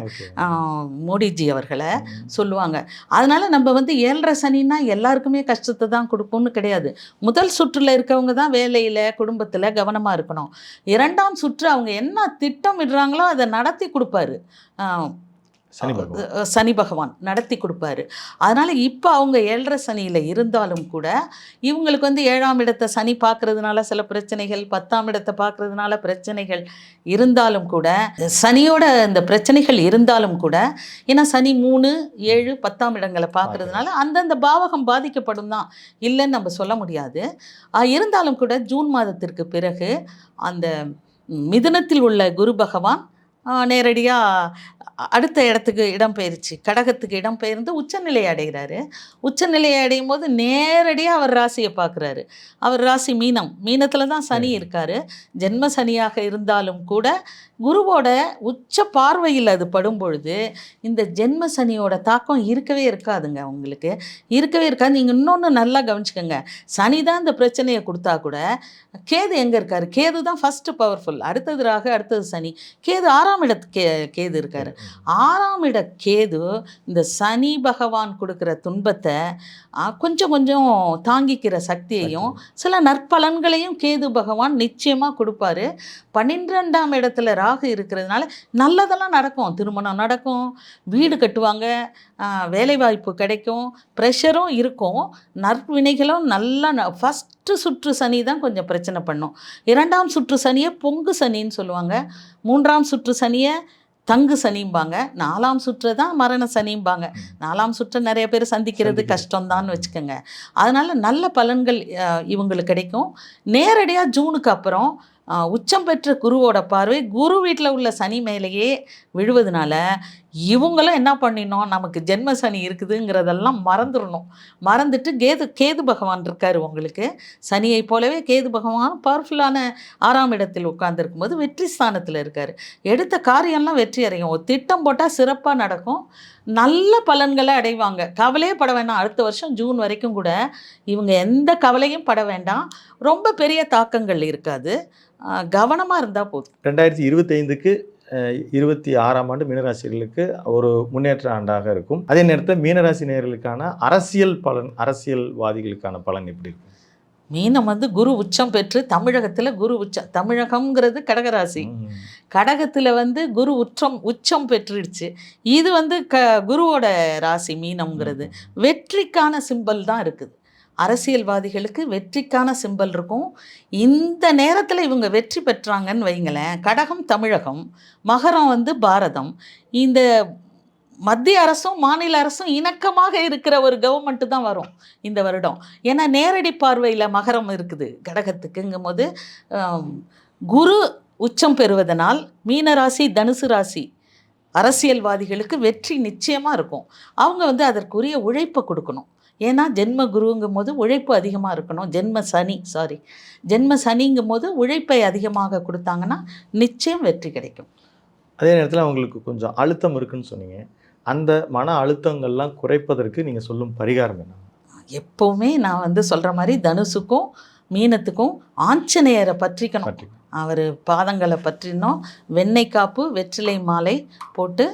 மோடிஜி அவர்களை சொல்லுவாங்க. அதனால் நம்ம வந்து 7.5 சனின்னா எல்லாருக்குமே கஷ்டத்தை தான் கொடுக்கும்னு கிடையாது. முதல் சுற்றில் இருக்கவங்க தான் வேலையில் குடும்பத்தில் கவனமாக இருக்கணும். 2ஆம் சுற்று அவங்க என்ன திட்டமிடுறாங்களோ அதை நடத்தி கொடுப்பாரு சனி பகவான், நடத்தி கொடுப்பாரு. அதனால் இப்போ அவங்க 7.5 சனியில் இருந்தாலும் கூட இவங்களுக்கு வந்து 7ஆம் இடத்தை சனி பார்க்கறதுனால சில பிரச்சனைகள், 10ஆம் இடத்தை பார்க்கறதுனால பிரச்சனைகள் இருந்தாலும் கூட, சனியோட இந்த பிரச்சனைகள் இருந்தாலும் கூட, ஏன்னா சனி 3, 7, 10ஆம் இடங்களை பார்க்கறதுனால அந்தந்த பாவகம் பாதிக்கப்படும் தான், இல்லைன்னு நம்ம சொல்ல முடியாது. இருந்தாலும் கூட ஜூன் மாதத்திற்கு பிறகு அந்த மிதுனத்தில் உள்ள குரு பகவான் நேரடியாக அடுத்த இடத்துக்கு இடம்பெயர்ச்சி, கடகத்துக்கு இடம்பெயர்ந்து உச்சநிலை அடைகிறாரு. உச்சநிலையை அடையும் போது நேரடியாக அவர் ராசியை பார்க்குறாரு. அவர் ராசி மீனம், மீனத்தில் தான் சனி இருக்கார். ஜென்ம சனியாக இருந்தாலும் கூட குருவோட உச்ச பார்வையில் அது படும் பொழுது இந்த ஜென்ம சனியோட தாக்கம் இருக்கவே இருக்காதுங்க, உங்களுக்கு இருக்கவே இருக்காது. நீங்கள் இன்னொன்று நல்லா கவனிச்சுக்கோங்க, சனி தான் இந்த பிரச்சனையை கொடுத்தா கூட கேது எங்கே இருக்கார்? கேது தான் ஃபஸ்ட்டு பவர்ஃபுல், அடுத்தது ராகு, அடுத்தது சனி. கேது 6ஆம் 6ஆம் இடத்துக்கு கேது இருக்காரு. 6ஆம் இட கேது இந்த சனி பகவான் கொடுக்குற துன்பத்தை கொஞ்சம் கொஞ்சம் தாங்கிக்கிற சக்தியையும் சில நற்பலன்களையும் கேது பகவான் நிச்சயமாக கொடுப்பாரு. 12ஆம் இடத்துல ராகு இருக்கிறதுனால நல்லதெல்லாம் நடக்கும். திருமணம் நடக்கும், வீடு கட்டுவாங்க, வேலைவாய்ப்பு கிடைக்கும், ப்ரெஷரும் இருக்கும், நற்வினைகளும் நல்லா ஃபஸ்ட்டு சுற்று சனி தான் கொஞ்சம் பிரச்சனை பண்ணும். 2ஆம் சுற்று சனியை பொங்கு சனின்னு சொல்லுவாங்க, 3ஆம் சுற்று சனியை தங்கு சனிம்பாங்க, 4ஆம் சுற்று தான் மரண சனிம்பாங்க. 4ஆம் சுற்றை நிறைய பேர் சந்திக்கிறது கஷ்டம்தான்னு வச்சுக்கோங்க. அதனால் நல்ல பலன்கள் இவங்களுக்கு கிடைக்கும். நேரடியாக ஜூனுக்கு அப்புறம் உச்சம் பெற்ற குருவோட பார்வை குரு வீட்டில் உள்ள சனி மேலேயே விழுவதனால இவங்களும் என்ன பண்ணிடணும், நமக்கு ஜென்ம சனி இருக்குதுங்கிறதெல்லாம் மறந்துடணும். மறந்துட்டு கேது பகவான் இருக்கார் உங்களுக்கு. சனியை போலவே கேது பகவான் பவர்ஃபுல்லான 6ஆம் இடத்தில் உட்கார்ந்துருக்கும் போது வெற்றி ஸ்தானத்தில் இருக்கார். எடுத்த காரியம்லாம் வெற்றி அடையும். ஒரு திட்டம் போட்டால் சிறப்பாக நடக்கும், நல்ல பலன்களை அடைவாங்க. கவலையே பட வேண்டாம். அடுத்த வருஷம் ஜூன் வரைக்கும் கூட இவங்க எந்த கவலையும் பட வேண்டாம். ரொம்ப பெரிய தாக்கங்கள் இருக்காது. கவனமாக இருந்தால் போதும். 2025க்கு 26ஆம் ஆண்டு மீனராசிகளுக்கு ஒரு முன்னேற்ற ஆண்டாக இருக்கும். அதே நேரத்தில் மீனராசி நேயர்களுக்கான அரசியல்வாதிகளுக்கான பலன் எப்படி இருக்கும்? மீனம் குரு உச்சம் பெற்று தமிழகத்தில் குரு உச்சம். தமிழகம்ங்கிறது கடகராசி. கடகத்தில் குரு உச்சம் பெற்றுடுச்சு. இது குருவோட ராசி மீனம்ங்கிறது. வெற்றிக்கான சிம்பல் தான் இருக்குது. அரசியல்வாதிகளுக்கு வெற்றிக்கான சிம்பல் இருக்கும். இந்த நேரத்தில் இவங்க வெற்றி பெற்றாங்கன்னு வைங்களேன். கடகம் தமிழகம், மகரம் பாரதம். இந்த மத்திய அரசும் மாநில அரசும் இணக்கமாக இருக்கிற ஒரு கவர்மெண்ட்டு தான் வரும் இந்த வருடம். ஏன்னா நேரடி பார்வையில் மகரம் இருக்குது கடகத்துக்குங்கும் போது குரு உச்சம் பெறுவதனால் மீனராசி தனுசு ராசி அரசியல்வாதிகளுக்கு வெற்றி நிச்சயமாக இருக்கும். அவங்க அதற்குரிய உழைப்பை கொடுக்கணும். ஏன்னா ஜென்ம குருங்கும் போது உழைப்பு அதிகமாக இருக்கணும். ஜென்ம சனிங்கும் போது உழைப்பை அதிகமாக கொடுத்தாங்கன்னா நிச்சயம் வெற்றி கிடைக்கும். அதே நேரத்தில் அவங்களுக்கு கொஞ்சம் அழுத்தம் இருக்குன்னு சொன்னீங்க. அந்த மன அழுத்தங்கள்லாம் குறைப்பதற்கு நீங்கள் சொல்லும் பரிகாரம் என்ன? எப்போவுமே நான் சொல்கிற மாதிரி தனுசுக்கும் மீனத்துக்கும் ஆஞ்சநேயரை பற்றிக்கணும். அவர் பாதங்களை பற்றினோம். வெண்ணெய் காப்பு வெற்றிலை மாலை போட்டு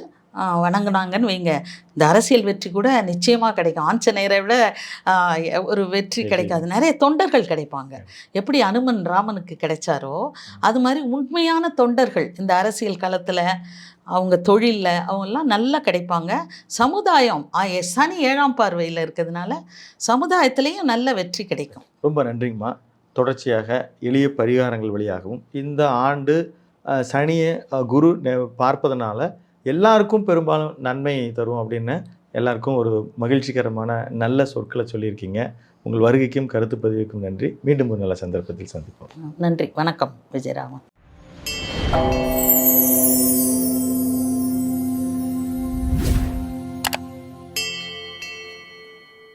வணங்கினாங்கன்னு வைங்க, இந்த அரசியல் வெற்றி கூட நிச்சயமாக கிடைக்கும். ஆஞ்சநேயரை விட ஒரு வெற்றி கிடைக்காது. நிறைய தொண்டர்கள் கிடைப்பாங்க. எப்படி அனுமன் ராமனுக்கு கிடைச்சாரோ அது மாதிரி உண்மையான தொண்டர்கள் இந்த அரசியல் களத்தில் அவங்க தொழிலில் அவங்கெல்லாம் நல்லா கிடைப்பாங்க. சமுதாயம் சனி 7ஆம் பார்வையில் இருக்கிறதுனால சமுதாயத்திலையும் நல்ல வெற்றி கிடைக்கும். ரொம்ப நன்றிங்கம்மா. தொடர்ச்சியாக எளிய பரிகாரங்கள் வழியாகவும் இந்த ஆண்டு சனியை குரு பார்ப்பதனால எல்லாருக்கும் பெரும்பாலும் நன்மை தரும் அப்படின்னு எல்லாருக்கும் ஒரு மகிழ்ச்சிகரமான நல்ல சொற்களை சொல்லியிருக்கீங்க. உங்கள் வருகைக்கும் கருத்து பதிவுக்கும் நன்றி. மீண்டும் ஒரு நல்ல சந்தர்ப்பத்தில் சந்திப்போம். நன்றி. வணக்கம் விஜயராமன்.